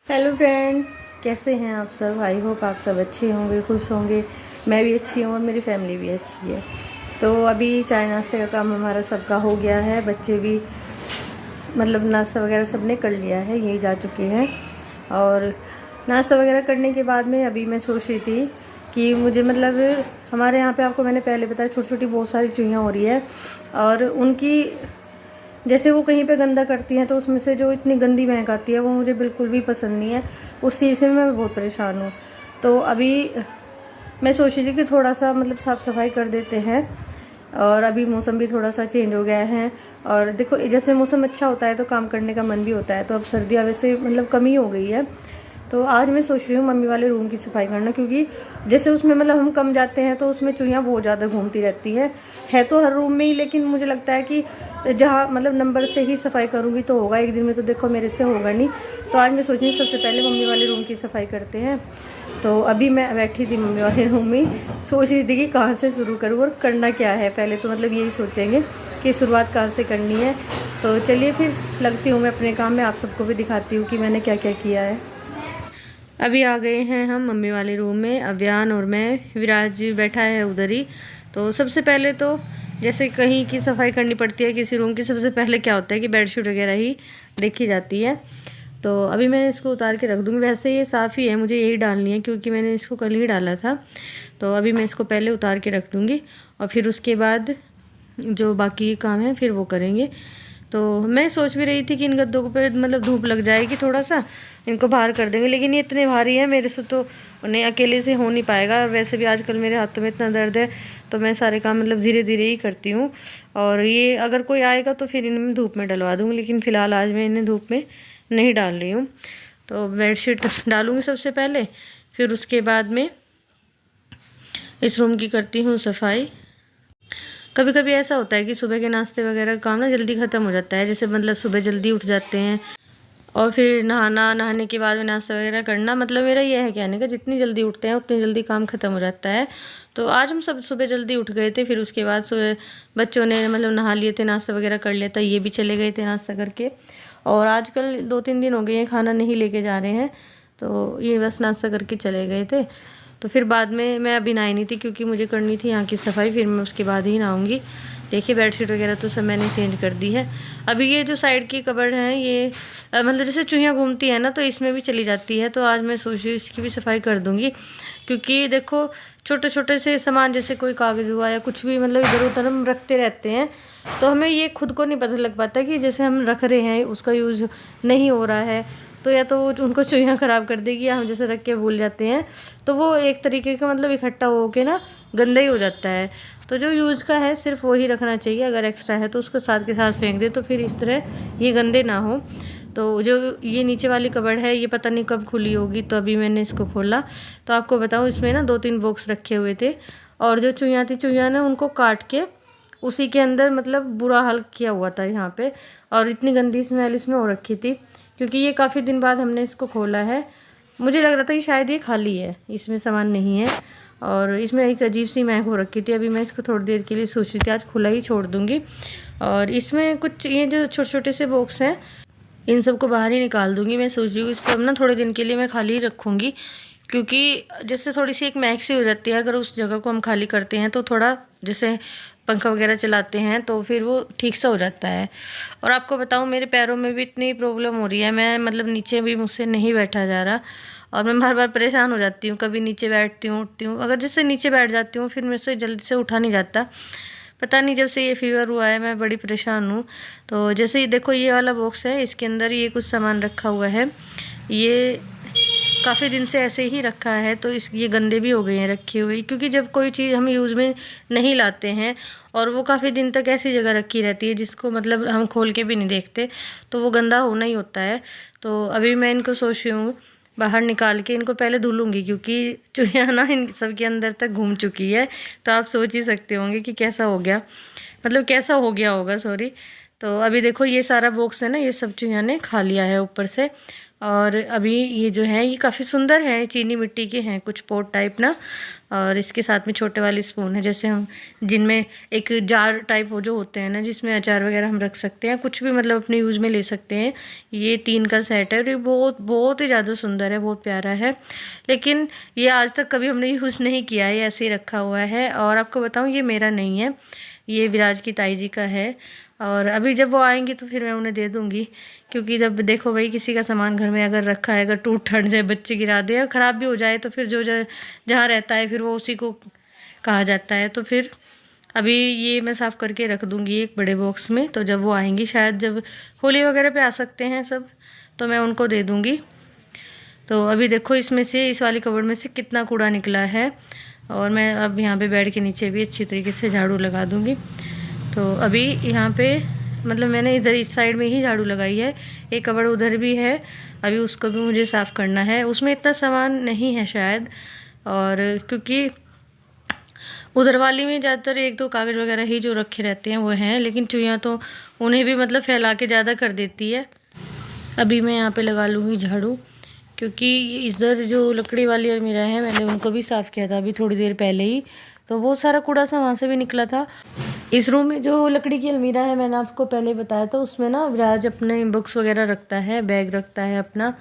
Hello friend, कैसे हैं आप सब। आई होप आप सब अच्छे होंगे, खुश होंगे। मैं भी अच्छी हूँ और मेरी फैमिली भी अच्छी है। तो अभी चाय नाश्ते का काम हमारा सबका हो गया है। बच्चे भी मतलब नाश्ता वगैरह सब ने कर लिया है, यही जा चुके हैं। और नाश्ता वगैरह करने के बाद में अभी मैं सोच रही थी कि मुझे मतलब हमारे यहाँ पे आपको मैंने पहले बताया छोटी छोटी बहुत सारी चुईयाँ हो रही है। और उनकी जैसे वो कहीं पे गंदा करती हैं तो उसमें से जो इतनी गंदी महक आती है वो मुझे बिल्कुल भी पसंद नहीं है। उस चीज़ से मैं बहुत परेशान हूँ। तो अभी मैं सोच रही थी कि थोड़ा सा मतलब साफ़ सफाई कर देते हैं। और अभी मौसम भी थोड़ा सा चेंज हो गया है। और देखो जैसे मौसम अच्छा होता है तो काम करने का मन भी होता है। तो अब सर्दियाँ वैसे मतलब कम ही हो गई है। तो आज मैं सोच रही हूँ मम्मी वाले रूम की सफाई करना, क्योंकि जैसे उसमें मतलब हम कम जाते हैं तो उसमें चुईयाँ बहुत ज़्यादा घूमती रहती है तो हर रूम में ही। लेकिन मुझे लगता है कि जहाँ मतलब नंबर से ही सफाई करूँगी तो होगा, एक दिन में तो देखो मेरे से होगा नहीं। तो आज मैं सोच रही हूँ सबसे पहले मम्मी वाले रूम की सफाई करते हैं। तो अभी मैं बैठी थी मम्मी वाले रूम में, सोच रही थी कि कहाँ से शुरू करूँ और करना क्या है। पहले तो मतलब यही सोचेंगे कि शुरुआत कहाँ से करनी है। तो चलिए फिर लगती हूँ मैं अपने काम में, आप सबको भी दिखाती हूँ कि मैंने क्या क्या किया है। अभी आ गए हैं हम मम्मी वाले रूम में। अव्यान और मैं, विराज बैठा है उधर ही। तो सबसे पहले तो जैसे कहीं की सफाई करनी पड़ती है किसी रूम की, सबसे पहले क्या होता है कि बेडशीट वगैरह ही देखी जाती है। तो अभी मैं इसको उतार के रख दूँगी। वैसे ये साफ़ ही है, मुझे यही डालनी है क्योंकि मैंने इसको कल ही डाला था। तो अभी मैं इसको पहले उतार के रख दूँगी और फिर उसके बाद जो बाकी काम है फिर वो करेंगे। तो मैं सोच भी रही थी कि इन गद्दों पे मतलब धूप लग जाएगी, थोड़ा सा इनको बाहर कर देंगे। लेकिन ये इतने भारी हैं, मेरे से तो उन्हें अकेले से हो नहीं पाएगा। और वैसे भी आजकल मेरे हाथों में इतना दर्द है तो मैं सारे काम मतलब धीरे धीरे ही करती हूँ। और ये अगर कोई आएगा तो फिर इन्हें धूप में डलवा दूँगी, लेकिन फ़िलहाल आज मैं इन्हें धूप में नहीं डाल रही हूँ। तो बेडशीट डालूँगी सबसे पहले, फिर उसके बाद में इस रूम की करती हूँ सफाई। कभी कभी ऐसा होता है कि सुबह के नाश्ते वगैरह काम ना जल्दी ख़त्म हो जाता है। जैसे मतलब सुबह जल्दी उठ जाते हैं और फिर नहाने के बाद में नाश्ता वगैरह करना, मतलब मेरा ये है कहने का जितनी जल्दी उठते हैं उतनी जल्दी काम ख़त्म हो जाता है। तो आज हम सब सुबह जल्दी उठ गए थे। फिर उसके बाद सुबह बच्चों ने मतलब नहा लिए थे, नाश्ता वगैरह कर लिया था, ये भी चले गए थे नाश्ता करके। और आजकल 2-3 दिन हो गए हैं खाना नहीं लेके जा रहे हैं, तो ये बस नाश्ता करके चले गए थे। तो फिर बाद में मैं अभी नहाई नहीं थी क्योंकि मुझे करनी थी यहाँ की सफाई, फिर मैं उसके बाद ही नहाऊंगी। देखिए बेडशीट वगैरह तो सब मैंने चेंज कर दी है। अभी ये जो साइड की कबर्ड है ये मतलब जैसे चूहियाँ घूमती है ना तो इसमें भी चली जाती है। तो आज मैं सोच रही हूँ इसकी भी सफाई कर दूँगी, क्योंकि देखो छोटे छोटे से सामान जैसे कोई कागज़ हुआ या कुछ भी मतलब इधर उधर हम रखते रहते हैं। तो हमें ये खुद को नहीं पता लग पाता कि जैसे हम रख रहे हैं उसका यूज़ नहीं हो रहा है। तो या तो उनको चूहियाँ ख़राब कर देगी या हम जैसे रख के भूल जाते हैं तो वो एक तरीके का मतलब इकट्ठा हो के ना गंदा ही हो जाता है। तो जो यूज़ का है सिर्फ वही रखना चाहिए, अगर एक्स्ट्रा है तो उसको साथ के साथ फेंक दे तो फिर इस तरह ये गंदे ना हो। तो जो ये नीचे वाली कबर्ड है ये पता नहीं कब खुली होगी, तो अभी मैंने इसको खोला। तो आपको बताऊँ इसमें ना 2-3 बॉक्स रखे हुए थे और जो चुईयाँ थी चुईयाँ ने उनको काट के उसी के अंदर मतलब बुरा हाल किया हुआ था यहाँ पे। और इतनी गंदी स्मेल इसमें हो रखी थी क्योंकि ये काफ़ी दिन बाद हमने इसको खोला है। मुझे लग रहा था कि शायद ये खाली है, इसमें सामान नहीं है। और इसमें एक अजीब सी महक हो रखी थी। अभी मैं इसको थोड़ी देर के लिए सोच रही थी आज खुला ही छोड़ दूँगी। और इसमें कुछ ये जो छोटे छोटे से बॉक्स हैं इन सबको बाहर ही निकाल दूँगी। मैं सोच रही हूँ इसको अब ना थोड़े दिन के लिए मैं खाली ही रखूँगी, क्योंकि जैसे थोड़ी सी एक महक सी हो जाती है अगर उस जगह को हम खाली करते हैं तो थोड़ा जैसे पंखा वगैरह चलाते हैं तो फिर वो ठीक सा हो जाता है। और आपको बताऊँ मेरे पैरों में भी इतनी प्रॉब्लम हो रही है, मैं मतलब नीचे भी मुझसे नहीं बैठा जा रहा और मैं बार बार परेशान हो जाती हूँ। कभी नीचे बैठती हूँ उठती हूँ, अगर जैसे नीचे बैठ जाती हूँ फिर मेरे से जल्दी से उठा नहीं जाता। पता नहीं जब से ये फीवर हुआ है मैं बड़ी परेशान हूँ। तो जैसे ये देखो ये वाला बॉक्स है, इसके अंदर ये कुछ सामान रखा हुआ है। ये काफ़ी दिन से ऐसे ही रखा है तो ये गंदे भी हो गए हैं रखे हुए, क्योंकि जब कोई चीज़ हम यूज़ में नहीं लाते हैं और वो काफ़ी दिन तक ऐसी जगह रखी रहती है जिसको मतलब हम खोल के भी नहीं देखते तो वो गंदा होना ही होता है। तो अभी मैं इनको सोच रही हूँ बाहर निकाल के इनको पहले धुलूँगी, क्योंकि चूहियाँ ना इन सब के अंदर तक घूम चुकी है। तो आप सोच ही सकते होंगे कि कैसा हो गया, मतलब कैसा हो गया होगा, सॉरी। तो अभी देखो ये सारा बॉक्स है ना ये सब चूहियाँ ने खा लिया है ऊपर से। और अभी ये जो है ये काफ़ी सुंदर है, चीनी मिट्टी के हैं कुछ पॉट टाइप ना। और इसके साथ में छोटे वाले स्पून है, जैसे हम जिनमें एक जार टाइप वो जो होते हैं ना, जिसमें अचार वगैरह हम रख सकते हैं, कुछ भी मतलब अपने यूज़ में ले सकते हैं। ये 3 का सेट है और ये बहुत बहुत ही ज़्यादा सुंदर है, बहुत प्यारा है। लेकिन ये आज तक कभी हमने यूज़ नहीं किया है, ऐसे ही रखा हुआ है। और आपको बताऊँ ये मेरा नहीं है, ये विराज की ताई जी का है। और अभी जब वो आएंगी तो फिर मैं उन्हें दे दूँगी, क्योंकि जब देखो भाई किसी का सामान घर में अगर रखा है, अगर टूट टट जाए, बच्चे गिरा दे या ख़राब भी हो जाए, तो फिर जो जहाँ रहता है फिर वो उसी को कहा जाता है। तो फिर अभी ये मैं साफ़ करके रख दूँगी एक बड़े बॉक्स में, तो जब वो आएंगी शायद जब होली वगैरह पे आ सकते हैं सब, तो मैं उनको दे दूँगी। तो अभी देखो इसमें से, इस वाली कबर्ड में से कितना कूड़ा निकला है। और मैं अब यहाँ पे बेड के नीचे भी अच्छी तरीके से झाड़ू लगा दूँगी। तो अभी यहाँ पे मतलब मैंने इधर इस साइड में ही झाड़ू लगाई है, एक कबर्ड उधर भी है, अभी उसको भी मुझे साफ़ करना है। उसमें इतना सामान नहीं है शायद, और क्योंकि उधर वाली में ज़्यादातर 1-2 कागज़ वगैरह ही जो रखे रहते हैं वो हैं, लेकिन चूहियाँ तो उन्हें भी मतलब फैला के ज़्यादा कर देती है। अभी मैं यहाँ पे लगा लूँगी झाड़ू, क्योंकि इधर जो लकड़ी वाली अलमीरा है मैंने उनको भी साफ़ किया था अभी थोड़ी देर पहले ही, तो बहुत सारा कूड़ा सा वहाँ से भी निकला था। इस रूम में जो लकड़ी की अलमीरा है मैंने आपको पहले बताया था, उसमें ना विराज अपने बुक्स वगैरह रखता है, बैग रखता है अपना,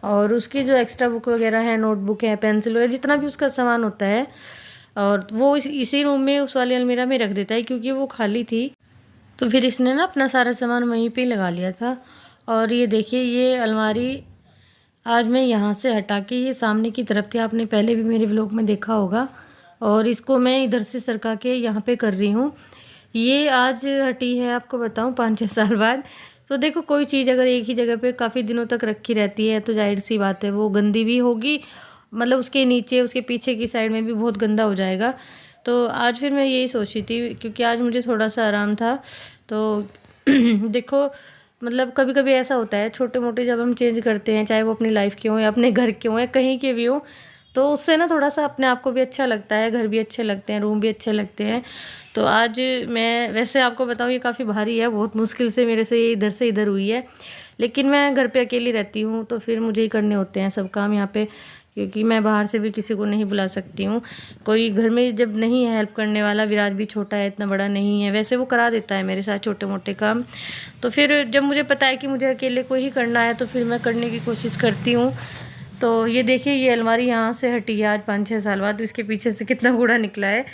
और उसकी जो एक्स्ट्रा बुक वगैरह है, नोटबुक है, पेंसिल वगैरह, जितना भी उसका सामान होता है, और वो इसी रूम में उस वाली अलमीरा में रख देता है, क्योंकि वो खाली थी। तो फिर इसने ना अपना सारा सामान वहीं पे लगा लिया था। और ये देखिए ये अलमारी आज मैं यहाँ से हटा के, ये सामने की तरफ थी, आपने पहले भी मेरे व्लॉग में देखा होगा, और इसको मैं इधर से सरका के यहाँ पे कर रही हूँ। ये आज हटी है, आपको बताऊँ 5-6 साल बाद। तो देखो कोई चीज़ अगर एक ही जगह पे काफ़ी दिनों तक रखी रहती है तो जाहिर सी बात है वो गंदी भी होगी, मतलब उसके नीचे उसके पीछे की साइड में भी बहुत गंदा हो जाएगा। तो आज फिर मैं यही सोची थी, क्योंकि आज मुझे थोड़ा सा आराम था, तो देखो मतलब कभी कभी ऐसा होता है, छोटे मोटे जब हम चेंज करते हैं, चाहे वो अपनी लाइफ के हों या अपने घर के हों या कहीं के भी हों, तो उससे ना थोड़ा सा अपने आप को भी अच्छा लगता है, घर भी अच्छे लगते हैं, रूम भी अच्छे लगते हैं। तो आज मैं वैसे आपको बताऊँ ये काफ़ी भारी है, बहुत मुश्किल से मेरे से ये इधर हुई है, लेकिन मैं घर पे अकेली रहती हूँ तो फिर मुझे ही करने होते हैं सब काम यहाँ पे, क्योंकि मैं बाहर से भी किसी को नहीं बुला सकती हूँ। कोई घर में जब नहीं है हेल्प करने वाला, विराज भी छोटा है, इतना बड़ा नहीं है, वैसे वो करा देता है मेरे साथ छोटे मोटे काम। तो फिर जब मुझे पता है कि मुझे अकेले को ही करना है तो फिर मैं करने की कोशिश करती हूँ। तो ये देखिए ये अलमारी यहाँ से हटी है आज 5-6 साल बाद, इसके पीछे से कितना कूड़ा निकला है,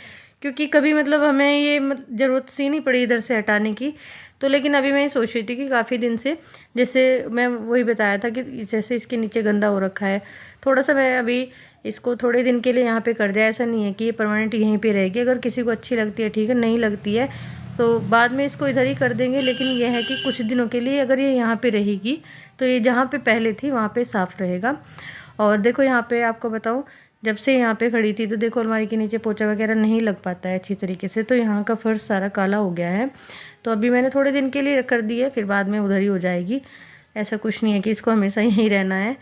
क्योंकि कभी मतलब हमें ये ज़रूरत सी नहीं पड़ी इधर से हटाने की। तो लेकिन अभी मैं ये सोच रही थी कि काफ़ी दिन से, जैसे मैं वही बताया था कि जैसे इसके नीचे गंदा हो रखा है, थोड़ा सा मैं अभी इसको थोड़े दिन के लिए यहाँ पे कर दिया। ऐसा नहीं है कि ये परमानेंट यहीं पे रहेगी, अगर किसी को अच्छी लगती है ठीक है, नहीं लगती है तो बाद में इसको इधर ही कर देंगे। लेकिन यह है कि कुछ दिनों के लिए अगर ये यहाँ पे रहेगी तो ये जहाँ पे पहले थी वहाँ पे साफ़ रहेगा। और देखो यहाँ पे आपको बताऊँ, जब से यहाँ पे खड़ी थी तो देखो अलमारी के नीचे पोछा वगैरह नहीं लग पाता है अच्छी तरीके से, तो यहाँ का फर्श सारा काला हो गया है। तो अभी मैंने थोड़े दिन के लिए कर दी है, फिर बाद में उधर ही हो जाएगी, ऐसा कुछ नहीं है कि इसको हमेशा यहीं रहना है।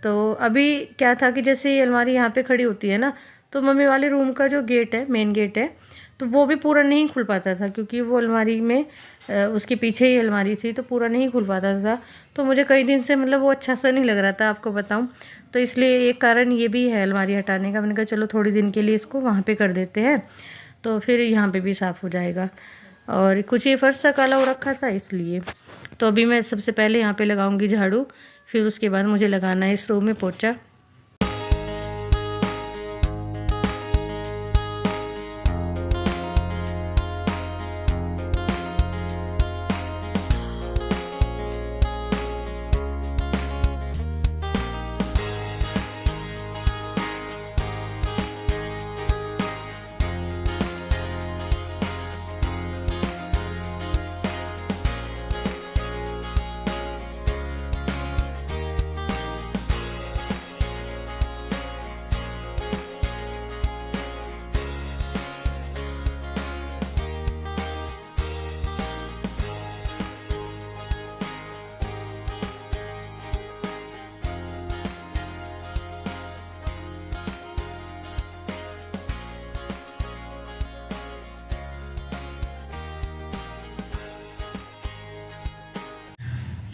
तो अभी क्या था कि जैसे ये अलमारी यहाँ पे खड़ी होती है ना, तो मम्मी वाले रूम का जो गेट है, मेन गेट है, तो वो भी पूरा नहीं खुल पाता था, क्योंकि वो अलमारी में उसके पीछे ही अलमारी थी, तो पूरा नहीं खुल पाता था। तो मुझे कई दिन से मतलब वो अच्छा सा नहीं लग रहा था, आपको बताऊं। तो इसलिए एक कारण ये भी है अलमारी हटाने का, मैंने कहा चलो थोड़ी दिन के लिए इसको वहाँ पे कर देते हैं, तो फिर यहाँ पे भी साफ़ हो जाएगा। और कुछ ये फर्श सा काला हो रखा था इसलिए। तो अभी मैं सबसे पहले यहाँ पे लगाऊंगी झाड़ू, फिर उसके बाद मुझे लगाना है इस रूम में पोछा।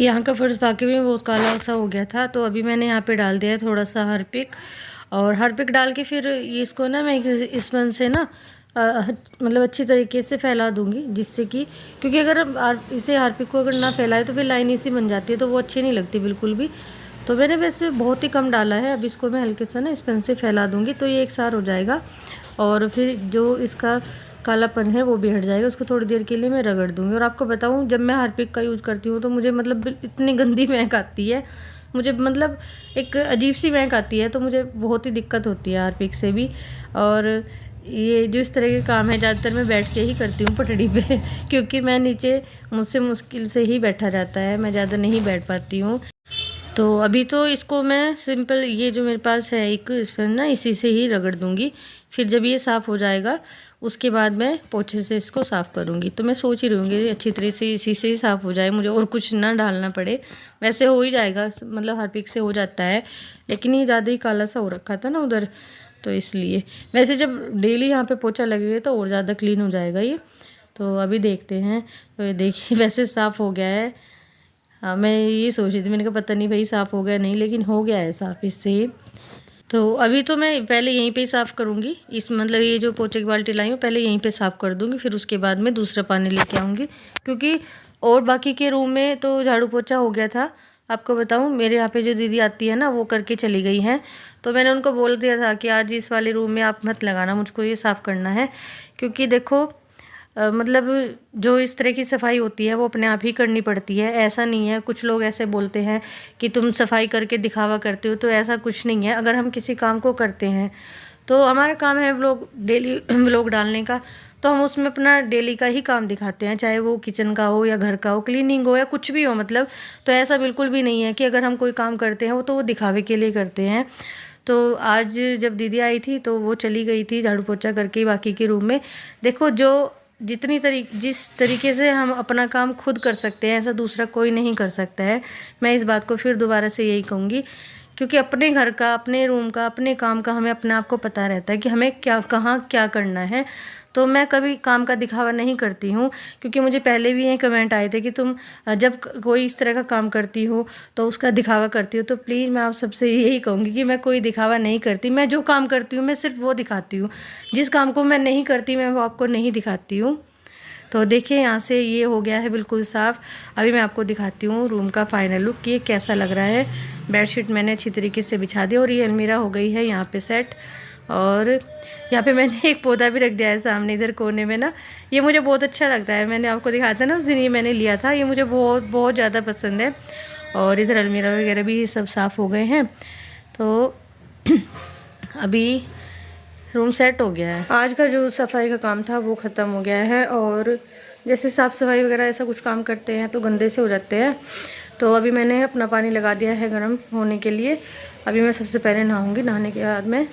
यहाँ का फर्श वाकई में बहुत काला सा हो गया था, तो अभी मैंने यहाँ पे डाल दिया है थोड़ा सा हार्पिक, और हार्पिक डाल के फिर इसको ना मैं इस स्पंज से ना मतलब अच्छी तरीके से फैला दूंगी, जिससे कि क्योंकि अगर इसे हार्पिक को अगर ना फैलाए तो फिर लाइन सी बन जाती है, तो वो अच्छी नहीं लगती बिल्कुल भी। तो मैंने वैसे बहुत ही कम डाला है। अब इसको मैं हल्के से ना स्पंज से फैला दूंगी, तो ये एक सार हो जाएगा, और फिर जो इसका कालापन है वो भी हट जाएगा। उसको थोड़ी देर के लिए मैं रगड़ दूंगी। और आपको बताऊं, जब मैं हार्पिक का यूज़ करती हूँ तो मुझे मतलब इतनी गंदी महक आती है, मुझे मतलब एक अजीब सी महक आती है, तो मुझे बहुत ही दिक्कत होती है हार्पिक से भी। और ये जो इस तरह के काम है ज़्यादातर मैं बैठ के ही करती हूँ पटड़ी पे क्योंकि मैं नीचे मुझसे मुश्किल से ही बैठा जाता है, मैं ज़्यादा नहीं बैठ पाती हूँ। तो अभी तो इसको मैं सिंपल ये जो मेरे पास है एक स्पंज ना, इसी से ही रगड़ दूंगी। फिर जब ये साफ़ हो जाएगा उसके बाद मैं पोछे से इसको साफ़ करूँगी। तो मैं सोच ही रहूँगी अच्छी तरह से इसी से ही साफ़ हो जाए, मुझे और कुछ ना डालना पड़े। वैसे हो ही जाएगा, मतलब हार्पिक से हो जाता है, लेकिन ये ज़्यादा ही काला सा हो रखा था ना उधर, तो इसलिए। वैसे जब डेली यहाँ पे पोछा लगेगा तो और ज़्यादा क्लीन हो जाएगा ये। तो अभी देखते हैं। तो ये देखिए वैसे साफ़ हो गया है। हाँ, मैं ये सोच रही थी, मैंने कहा पता नहीं भाई साफ़ हो गया नहीं, लेकिन हो गया है साफ़ इससे ही। तो अभी तो मैं पहले यहीं पे ही साफ़ करूँगी, इस मतलब ये जो पोछे की बाल्टी लाई हूँ पहले यहीं पे साफ़ कर दूँगी, फिर उसके बाद में दूसरा पानी लेके आऊँगी। क्योंकि और बाकी के रूम में तो झाड़ू पोछा हो गया था। आपको बताऊँ, मेरे यहाँ पे जो दीदी आती है ना वो करके चली गई हैं, तो मैंने उनको बोल दिया था कि आज इस वाले रूम में आप मत लगाना, मुझको ये साफ़ करना है। क्योंकि देखो मतलब जो इस तरह की सफाई होती है वो अपने आप ही करनी पड़ती है, ऐसा नहीं है। कुछ लोग ऐसे बोलते हैं कि तुम सफाई करके दिखावा करते हो, तो ऐसा कुछ नहीं है। अगर हम किसी काम को करते हैं तो हमारा काम है व्लॉग, डेली व्लॉग डालने का, तो हम उसमें अपना डेली का ही काम दिखाते हैं, चाहे वो किचन का हो या घर का हो, क्लीनिंग हो या कुछ भी हो मतलब। तो ऐसा बिल्कुल भी नहीं है कि अगर हम कोई काम करते हैं वो तो वो दिखावे के लिए करते हैं। तो आज जब दीदी आई थी तो वो चली गई थी झाड़ू पोछा करके बाकी के रूम में। देखो जो जिस तरीके से हम अपना काम खुद कर सकते हैं ऐसा दूसरा कोई नहीं कर सकता है। मैं इस बात को फिर दोबारा से यही कहूँगी, क्योंकि अपने घर का, अपने रूम का, अपने काम का हमें अपने आप को पता रहता है कि हमें क्या कहाँ क्या करना है। तो मैं कभी काम का दिखावा नहीं करती हूँ, क्योंकि मुझे पहले भी ये कमेंट आए थे कि तुम जब कोई इस तरह का काम करती हो तो उसका दिखावा करती हो। तो प्लीज़ मैं आप सबसे यही कहूँगी कि मैं कोई दिखावा नहीं करती। मैं जो काम करती हूँ मैं सिर्फ वो दिखाती हूँ, जिस काम को मैं नहीं करती मैं वो आपको नहीं दिखाती हूँ। तो देखिए यहाँ से ये हो गया है बिल्कुल साफ़। अभी मैं आपको दिखाती हूँ रूम का फाइनल लुक कि ये कैसा लग रहा है। बेडशीट मैंने अच्छी तरीके से बिछा दी और ये अलमीरा हो गई है यहाँ पे सेट। और यहाँ पे मैंने एक पौधा भी रख दिया है सामने इधर कोने में ना, ये मुझे बहुत अच्छा लगता है। मैंने आपको दिखाया था ना उस दिन, ये मैंने लिया था, ये मुझे बहुत बहुत ज़्यादा पसंद है। और इधर अलमीरा वगैरह भी सब साफ़ हो गए हैं। तो अभी रूम सेट हो गया है। आज का जो सफाई का काम था वो ख़त्म हो गया है। और जैसे साफ़ सफाई वगैरह ऐसा कुछ काम करते हैं तो गंदे से हो जाते हैं। तो अभी मैंने अपना पानी लगा दिया है गर्म होने के लिए। अभी मैं सबसे पहले नहाऊंगी, नहाने के बाद मैं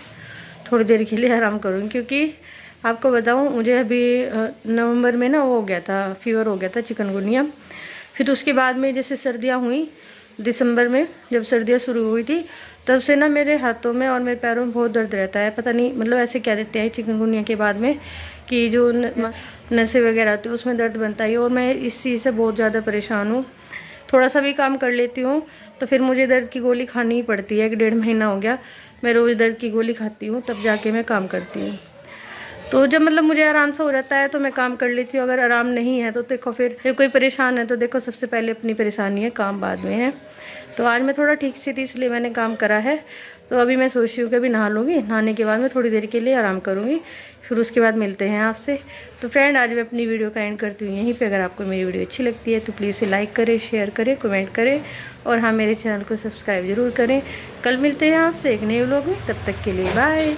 थोड़ी देर के लिए आराम करूँगी। क्योंकि आपको बताऊँ, मुझे अभी नवंबर में ना वो हो गया था, फीवर हो गया था, चिकनगुनिया। फिर उसके बाद में जैसे सर्दियाँ हुई दिसंबर में, जब सर्दियाँ शुरू हुई थी तब से ना मेरे हाथों में और मेरे पैरों में बहुत दर्द रहता है। पता नहीं मतलब ऐसे कह देते हैं चिकनगुनिया के बाद में कि जो नसें वगैरह होती है उसमें दर्द बनता है। और मैं इस चीज़ से बहुत ज़्यादा परेशान हूँ। थोड़ा सा भी काम कर लेती हूँ तो फिर मुझे दर्द की गोली खानी ही पड़ती है। 1.5 महीना हो गया मैं रोज़ दर्द की गोली खाती हूँ, तब जाके मैं काम करती हूँ। तो जब मतलब मुझे आराम से हो जाता है तो मैं काम कर लेती हूँ। अगर आराम नहीं है तो देखो फिर कोई परेशान है तो देखो सबसे पहले अपनी परेशानी है, काम बाद में है। तो आज मैं थोड़ा ठीक सी थी इसलिए मैंने काम करा है। तो अभी मैं सोच रही हूँ कि अभी नहा लूँगी, नहाने के बाद मैं थोड़ी देर के लिए आराम करूँगी, फिर उसके बाद मिलते हैं आपसे। तो फ्रेंड आज मैं अपनी वीडियो का एंड करती हूँ यहीं पे। अगर आपको मेरी वीडियो अच्छी लगती है तो प्लीज़ इसे लाइक करें, शेयर करें, कमेंट करें और हाँ मेरे चैनल को सब्सक्राइब ज़रूर करें। कल मिलते हैं आपसे एक नए व्लॉग में, तब तक के लिए बाय।